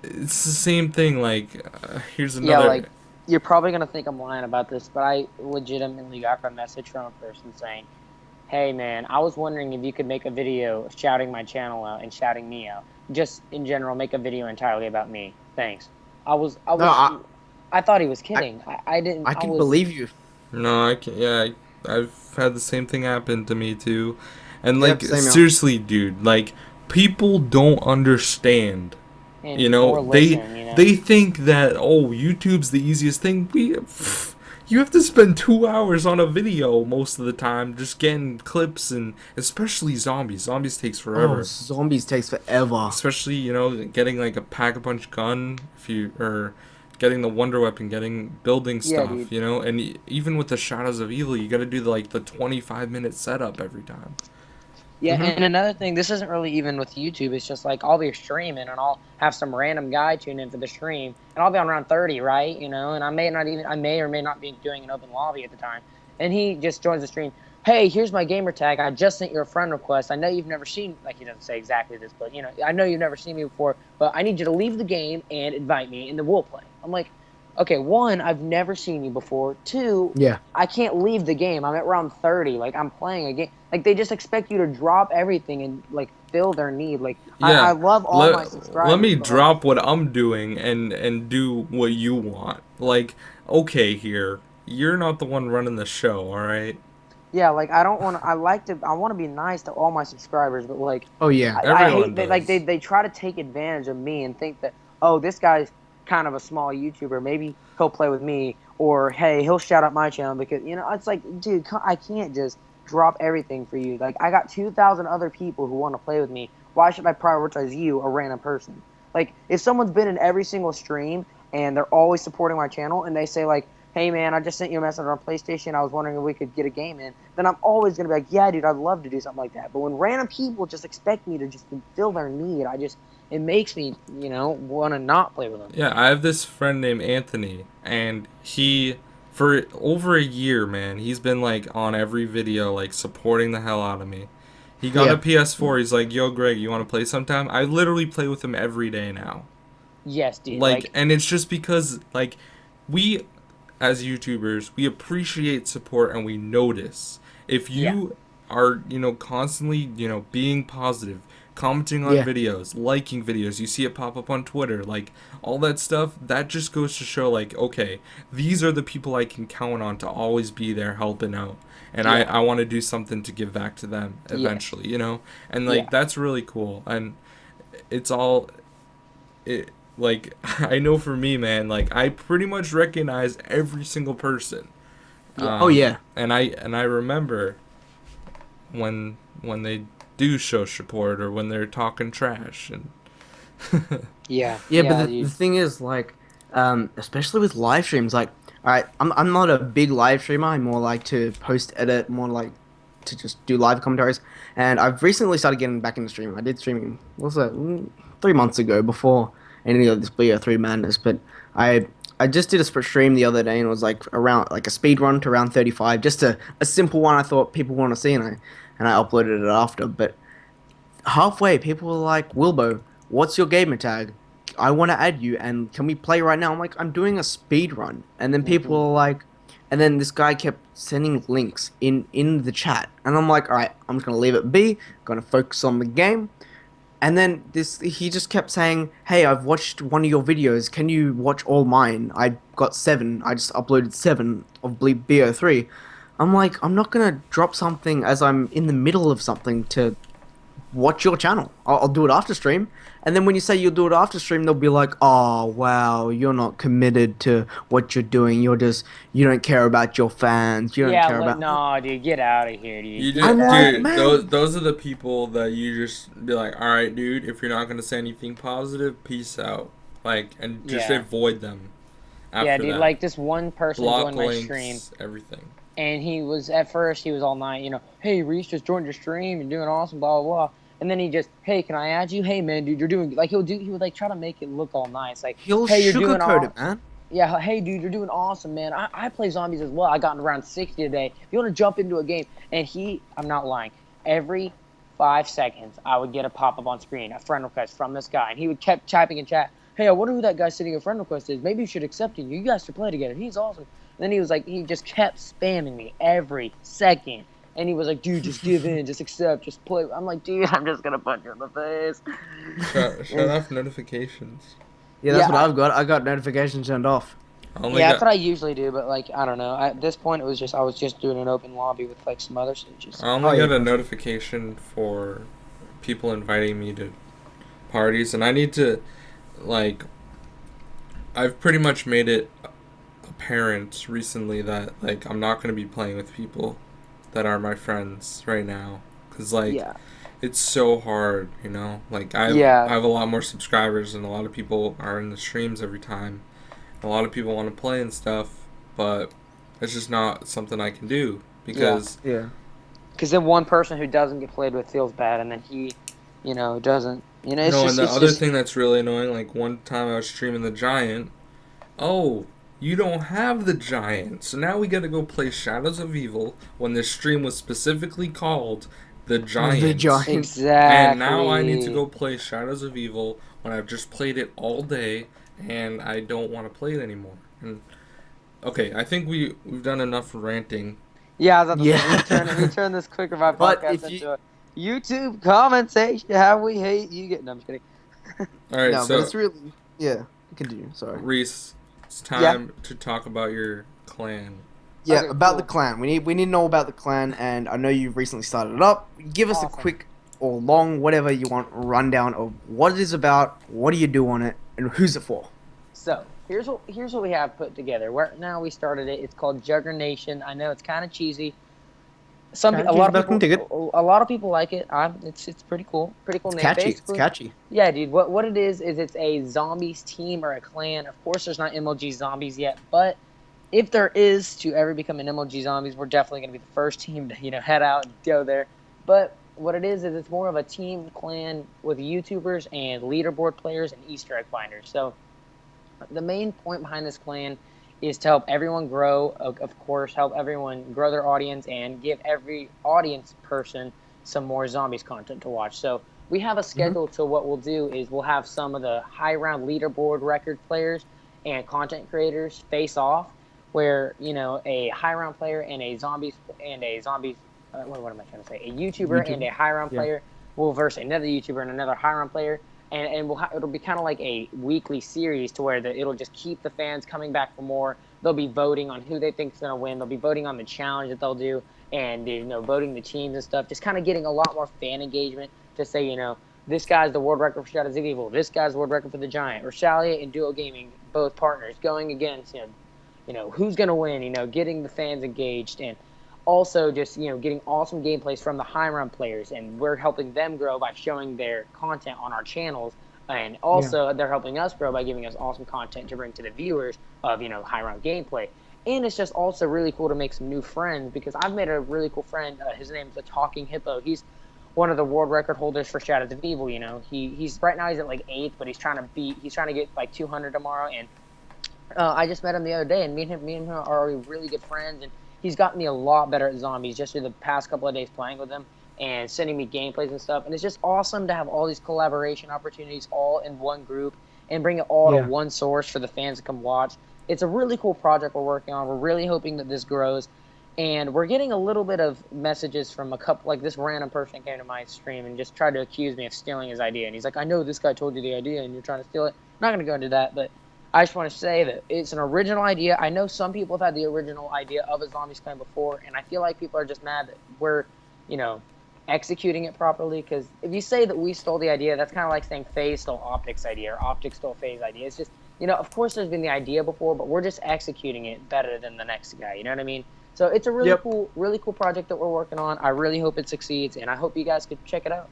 it's the same thing. Like here's yeah, another. like you're probably gonna think I'm lying about this, but I legitimately got a message from a person saying, "Hey man, I was wondering if you could make a video shouting my channel out and shouting me out. Just in general, make a video entirely about me. Thanks." I No, was, I thought he was I, kidding. I didn't. I I can was. believe you. No, I can't. Yeah, I've had the same thing happen to me too, and like Yep. Same here. seriously, dude, like people don't understand. And or They listen. they think that, oh, YouTube's the easiest thing. You have to spend 2 hours on a video most of the time just getting clips, and especially zombies. Zombies takes Oh, forever. zombies takes forever. Especially getting like a pack a punch gun, if you or getting the wonder weapon, getting building Yeah, stuff, dude. and even with the Shadows of Evil, you got to do the 25-minute setup every time. Yeah, Mhm. and another thing, this isn't really even with YouTube. It's just like I'll be streaming and I'll have some random guy tune in for the stream, and I'll be on round 30, right? And I may or may not be doing an open lobby at the time, and he just joins the stream. Hey, here's my gamer tag. I just sent you a friend request. I know you've never seen, like he doesn't say exactly this, but I know you've never seen me before, but I need you to leave the game and invite me, and then we'll play. I'm like, okay, one, I've never seen you before. Two, Yeah. I can't leave the game. I'm at round 30. Like I'm playing a game. Like they just expect you to drop everything and like fill their need. Like I Yeah, love all my let subscribers, me but like drop what I'm doing and do what you want. Like, okay, here, you're not the one running the show, all right? yeah, like I don't want to. I want to be nice to all my subscribers, but like Oh yeah. I Everyone hate that like they does. they try to take advantage of me and think that, oh, this guy's kind of a small YouTuber. Maybe he'll play with me, or hey, he'll shout out my channel because it's like, dude, I can't just drop everything for you. Like I got 2,000 other people who want to play with me. Why should I prioritize you, a random person? Like if someone's been in every single stream and they're always supporting my channel and they say like, hey man, I just sent you a message on PlayStation. I was wondering if we could get a game in. Then I'm always gonna be like, yeah, dude, I'd love to do something like that. But when random people just expect me to just fulfill their need, it makes me, want to not play with them. Yeah, I have this friend named Anthony, and he, for over a year, man, he's been like on every video, like supporting the hell out of me. He got a Yeah. PS4. He's like, "Yo, Greg, you want to play sometime?" I literally play with him every day now. Yes, dude. Like, and it's just because like we as YouTubers, we appreciate support and we notice. If yeah, you are, constantly, being positive, commenting on Yeah. videos, liking videos, you see it pop up on Twitter, like all that stuff, that just goes to show like, okay, these are the people I can count on to always be there helping out. And yeah, I want to do something to give back to them yes, eventually, And yeah, like that's really cool. And it's all it like I know for me, man, like I pretty much recognize every single person. yeah, Oh yeah. And I remember when they do show support or when they're talking trash and yeah, Yeah, but yeah, the dude. thing is, like, especially with live streams, like, all right, I'm not a big live streamer. I more like to post edit, more like to just do live commentaries. And I've recently started getting back into streaming. I did streaming, what was that, 3 months ago before any of this BO3 madness. But I I just did a stream the other day and it was like around like a speed run to around 35, just a simple one I thought people want to see, and I uploaded it after. But halfway, people were like, Wilbo, what's your gamer tag? I want to add you, and can we play right now? I'm like, I'm doing a speed run. And then people Hmm. were like, and then this guy kept sending links in the chat. And I'm like, all right, I'm just going to leave it be, going to focus on the game. And then he just kept saying, "Hey, I've watched one of your videos. Can you watch all mine? I got 7. I just uploaded 7 of BO3." I'm like, I'm not gonna drop something as I'm in the middle of something to watch your channel. I'll do it after stream. And then when you say you'll do it after stream, they'll be like, "Oh, wow, you're not committed to what you're doing. You don't care about your fans. You don't Yeah, care about." no, dude, get out of here, you dude. Get just I'm out like, of dude, here. man. those are the people that you just be like, all right, dude, if you're not gonna say anything positive, peace out. Like, and just Yeah, avoid them yeah, after dude. that. Like this one person Block joined my stream, links, everything. and he was at first he was all night, hey Reese just joined your stream, you're doing awesome, blah blah blah. And then he just, hey, can I add you? Hey man, dude, you're doing like he would like try to make it look all nice, like, He'll hey, you're doing sugarcoat all it, man. yeah, hey dude, you're doing awesome, man. I play zombies as well. I got around 60 today. If you want to jump into a game, and I'm not lying, every 5 seconds I would get a pop up on screen, a friend request from this guy, and he would kept typing in chat, hey, I wonder who that guy sending a friend request is. Maybe you should accept him. You guys should play together. He's awesome. And then he was like, he just kept spamming me every second. And he was like, dude, just give in, just accept, just play. I'm like, dude, I'm just gonna punch you in the face. Shut And off notifications. Yeah, that's yeah, what I've got. I got notifications turned off. I only yeah, that's got what I usually do. But like, I don't know. At this point, I was just doing an open lobby with like some other stages. I Oh only yeah, got a gotcha. notification for people inviting me to parties, and I need to like I've pretty much made it apparent recently that like I'm not going to be playing with people that are my friends right now cuz like Yeah, it's so hard, Like I yeah, have a lot more subscribers and a lot of people are in the streams every time. A lot of people want to play and stuff, but it's just not something I can do yeah. because Yeah. Because then one person who doesn't get played with feels bad, and then he, doesn't. no, and the It's other just, thing that's really annoying, like one time I was streaming the Giant. Oh, you don't have the Giant. So now we gotta go play Shadows of Evil when this stream was specifically called The The Giant. giant. And now I need to exactly. go play Shadows of Evil when I've just played it all day and I don't want to play it anymore. And okay, I think we've done enough ranting. Yeah, I was about to say we Yeah. turn this Quick Revive But podcast if you into a YouTube commentation. How we hate you getting. No, I'm just kidding. All right, no, but so it's really yeah. Continue. Sorry. Reese, it's Yeah. time to talk about your clan. Yeah, Okay, about the cool. clan. We need to know about the clan, and I know you've recently started it up. Give us a Awesome. quick or long, whatever you want, rundown of what it is about, what do you do on it, and who's it for. So here's what we have put together. Right now we started it. It's called Jugger Nation. I know it's kind of cheesy. Okay, choose a button, dig it. A lot of people like it. It's pretty cool It's name. catchy. It's Basically, catchy. yeah, dude. What it is it's a zombies team or a clan. Of course, there's not MLG zombies yet, but if there is to ever become an MLG Zombies, we're definitely going to be the first team to head out and go there. But what it is it's more of a team clan with YouTubers and leaderboard players and Easter egg finders. So the main point behind this clan is to help everyone grow, of course, help everyone grow their audience and give every audience person some more zombies content to watch. So we have a schedule to what we'll do is we'll have some of the high round leaderboard record players and content creators face off where, a high round player and a zombies what am I trying to say? A YouTuber and a high round player will verse another YouTuber and another high round player. And it'll be kind of like a weekly series to where it'll just keep the fans coming back for more. They'll be voting on who they think is going to win. They'll be voting on the challenge that they'll do and, voting the teams and stuff. Just kind of getting a lot more fan engagement to say, this guy's the world record for Shadows of Evil. This guy's the world record for the Giant. Resaliate and Duo Gaming, both partners, going against, who's going to win, getting the fans engaged. And also just getting awesome gameplays from the high round players, and we're helping them grow by showing their content on our channels, and also they're helping us grow by giving us awesome content to bring to the viewers of high round gameplay. And it's just also really cool to make some new friends, because I've made a really cool friend. His name is the Talking Hippo. He's one of the world record holders for Shadows of Evil. He's right now he's at like 8th, but he's trying to get like 200 tomorrow. And I just met him the other day, and me and him are already really good friends, and he's gotten me a lot better at zombies just through the past couple of days playing with him and sending me gameplays and stuff. And it's just awesome to have all these collaboration opportunities all in one group and bring it all to one source for the fans to come watch. It's a really cool project we're working on. We're really hoping that this grows. And we're getting a little bit of messages from a couple, like this random person came to my stream and just tried to accuse me of stealing his idea. And he's like, I know this guy told you the idea and you're trying to steal it. I'm not going to go into that, but I just want to say that it's an original idea. I know some people have had the original idea of a zombies clan before, and I feel like people are just mad that we're, executing it properly. Because if you say that we stole the idea, that's kind of like saying FaZe stole Optic's idea or Optic stole FaZe's idea. It's just, of course there's been the idea before, but we're just executing it better than the next guy. You know what I mean? So it's a really cool project that we're working on. I really hope it succeeds, and I hope you guys could check it out.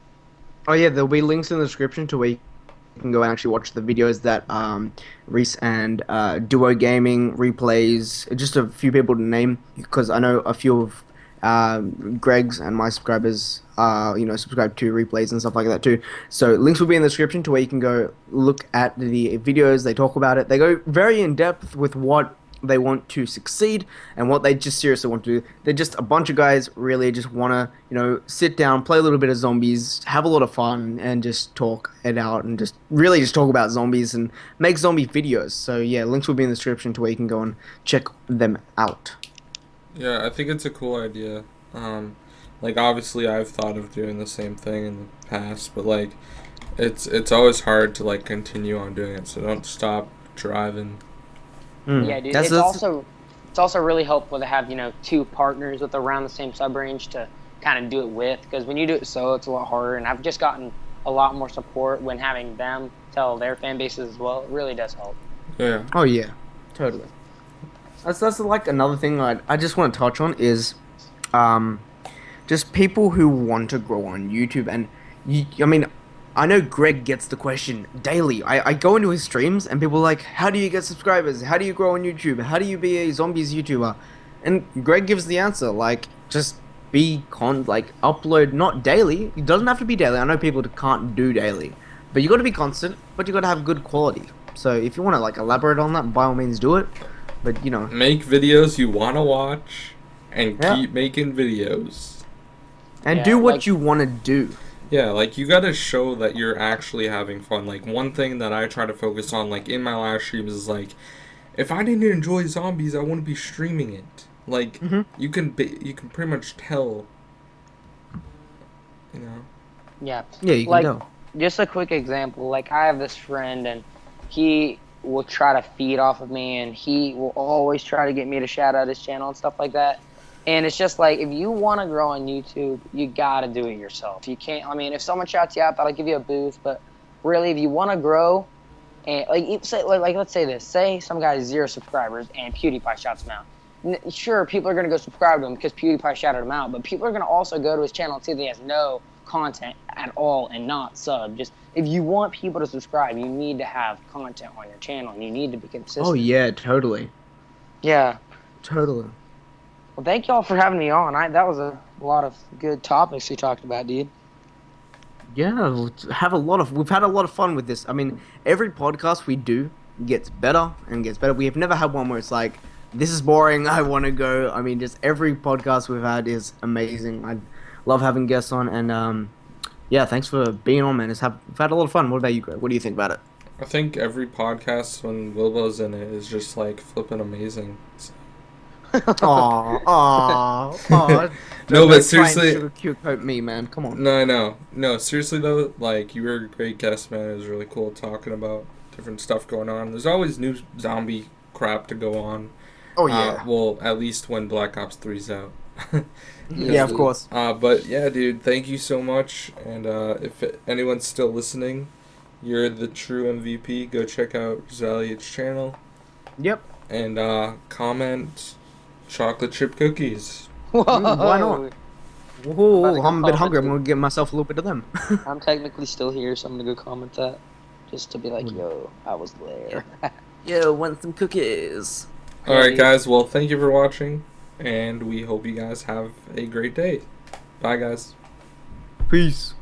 Oh yeah, there'll be links in the description to where you can go and actually watch the videos that Reese and Duo Gaming replays. Just a few people to name, because I know a few of Greg's and my subscribers subscribe to replays and stuff like that too. So links will be in the description to where you can go look at the videos. They talk about it. They go very in depth with what they want to succeed and what they just seriously want to do. They're just a bunch of guys really just want to sit down, play a little bit of zombies, have a lot of fun, and just talk it out and just really just talk about zombies and make zombie videos. So yeah, links will be in the description to where you can go and check them out. Yeah, I think it's a cool idea. Obviously I've thought of doing the same thing in the past, but it's always hard to continue on doing it, so don't stop driving. Yeah, dude. It's also really helpful to have two partners with around the same sub range to kind of do it with, because when you do it solo, it's a lot harder. And I've just gotten a lot more support when having them tell their fan bases as well. It really does help. Yeah. Oh yeah, totally. That's another thing I just want to touch on is, just people who want to grow on YouTube. And I know Greg gets the question daily. I go into his streams and people are like, how do you get subscribers? How do you grow on YouTube? How do you be a zombies YouTuber? And Greg gives the answer, just upload, not daily. It doesn't have to be daily. I know people can't do daily, but you got to be constant, but you got to have good quality. So if you want to elaborate on that, by all means do it. But make videos you want to watch and keep making videos. And do what you want to do. Yeah, you gotta show that you're actually having fun. One thing that I try to focus on, in my live streams is, if I didn't enjoy zombies, I wouldn't be streaming it. You can pretty much tell, Yeah. Yeah, you can tell. Just a quick example, I have this friend, and he will try to feed off of me, and he will always try to get me to shout out his channel and stuff like that. And it's just if you want to grow on YouTube, you got to do it yourself. You can't, if someone shouts you out, that'll give you a boost. But really, if you want to grow, and let's say this. Say some guy has 0 subscribers and PewDiePie shouts him out. Sure, people are going to go subscribe to him because PewDiePie shouted him out. But people are going to also go to his channel and see that he has no content at all and not sub. Just if you want people to subscribe, you need to have content on your channel and you need to be consistent. Oh yeah, totally. Yeah. Totally. Well, thank y'all for having me on. That was a lot of good topics we talked about, dude. Yeah, we've had a lot of fun with this. I mean, every podcast we do gets better and gets better. We have never had one where it's like, this is boring, I want to go. I mean, just every podcast we've had is amazing. I love having guests on, and yeah, thanks for being on, man. We've had a lot of fun. What about you, Greg? What do you think about it? I think every podcast when Wilbo's in it is just like flipping amazing. Aw, aw, aw. No, Don't but try and seriously, sugarcoat me, man. Come on. no, I know. No, seriously though, like you were a great guest, man. It was really cool talking about different stuff going on. There's always new zombie crap to go on. Oh yeah. Well, at least when Black Ops 3's out. Yeah, of course. But yeah, dude, thank you so much. And if anyone's still listening, you're the true MVP. Go check out Resaliate's channel Yep. and comment chocolate chip cookies. Whoa. Why not? About Whoa, to I'm a bit comment hungry. I'm it. gonna get myself a little bit of them. I'm technically still here, so I'm gonna go comment that. Just to be like, yo, I was there. Yo, want some cookies? All right, guys. Well, thank you for watching, and we hope you guys have a great day. Bye, guys. Peace.